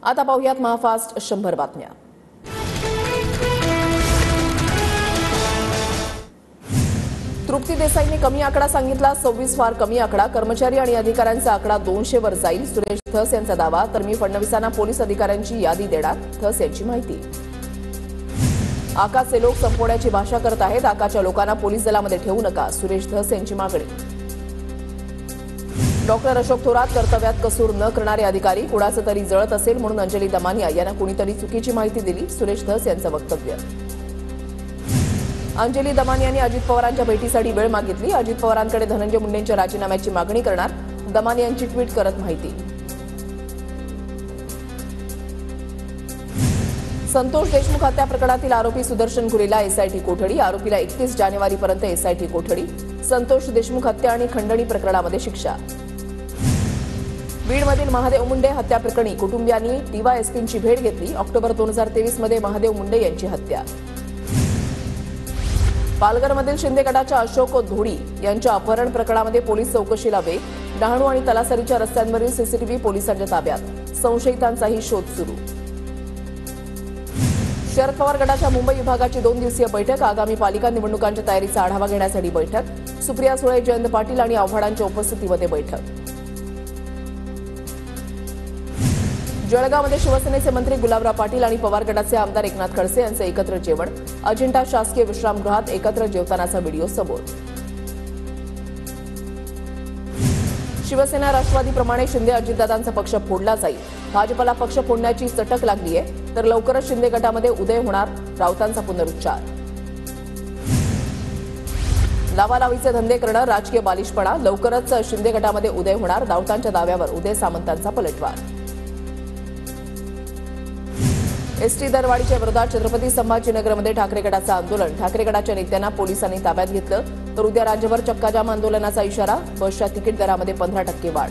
आता पाहूयात महाफास्ट 100 बातम्या। तृप्ती देसाईंनी कमी आकडा सांगितला, 26 फार कमी आकडा। कर्मचारी आणि अधिकाऱ्यांचा आकडा 200 वर जाईल, सुरेश धस यांचा दावा। तर मी फडणवीसांना पोलीस अधिकाऱ्यांची यादी देणार, धस यांची माहिती। आकाचे लोक संपवण्याची भाषा करत आहेत, आकाच्या लोकांना पोलीस दलामध्ये ठेवू नका, सुरेश धस यांची मागणी। डॉक्टर अशोक थोरात कर्तव्यात कसूर न करणारे अधिकारी, कुणाचं तरी जळत असेल म्हणून अंजली दमानिया यांना कुणीतरी चुकीची माहिती दिली, सुरेश धस यांचं वक्तव्य। अंजली दमानियांनी अजित पवारांच्या भेटीसाठी वेळ मागितली, अजित पवारांकडे धनंजय मुंडेंच्या राजीनाम्याची मागणी करणार, दमानियांची ट्विट करत माहिती। संतोष देशमुख हत्या प्रकरणातील आरोपी सुदर्शन गुरेला एसआयटी कोठडी, आरोपीला 31 जानेवारीपर्यंत एसआयटी कोठडी। संतोष देशमुख हत्या आणि खंडणी प्रकरणामध्ये शिक्षा। बीडमधील महादेव मुंडे हत्या प्रकरणी कुटुंबियांनी डीवायएसपींची भेट घेतली, ऑक्टोबर 2023 मध्ये महादेव मुंडे यांची हत्या। पालघरमधील शिंदे गटाच्या अशोक धोडी यांच्या अपहरण प्रकरणामध्ये पोलीस चौकशीला वेग, डहाणू आणि तलासरीच्या रस्त्यांवरील सीसीटीव्ही पोलिसांच्या ताब्यात, संशयितांचाही शोध सुरू। शरद पवार गटाच्या मुंबई विभागाची 2 दिवसीय बैठक, आगामी पालिका निवडणुकांच्या तयारीचा आढावा घेण्यासाठी बैठक, सुप्रिया सुळे, जयंत पाटील आणि आव्हाडांच्या उपस्थितीमध्ये बैठक। जळगावमध्ये शिवसेनेचे मंत्री गुलाबराव पाटील आणि पवार गटाचे आमदार एकनाथ खडसे यांचे एकत्र जेवण, अजिंठा शासकीय विश्रामगृहात एकत्र जेवतानाचा व्हिडिओ समोर। शिवसेना राष्ट्रवादीप्रमाणे शिंदे अजितदादांचा पक्ष फोडला जाईल, भाजपला पक्ष फोडण्याची चटक लागली आहे, तर लवकरच शिंदे गटामध्ये उदय होणार, राऊतांचा पुनरुच्चार। लावालावीचे धंदे करणं राजकीय बालिशपणा, लवकरच शिंदे गटामध्ये उदय होणार, राऊतांच्या दाव्यावर उदय सामंतांचा पलटवार। एसटी दरवाढीच्या विरोधात छत्रपती संभाजीनगरमध्ये ठाकरे गटाचं आंदोलन, ठाकरे गटाच्या नेत्यांना पोलिसांनी ताब्यात घेतलं, तर उद्या राज्यभर चक्काजाम आंदोलनाचा इशारा, बसच्या तिकीट दरामध्ये 15% वाढ।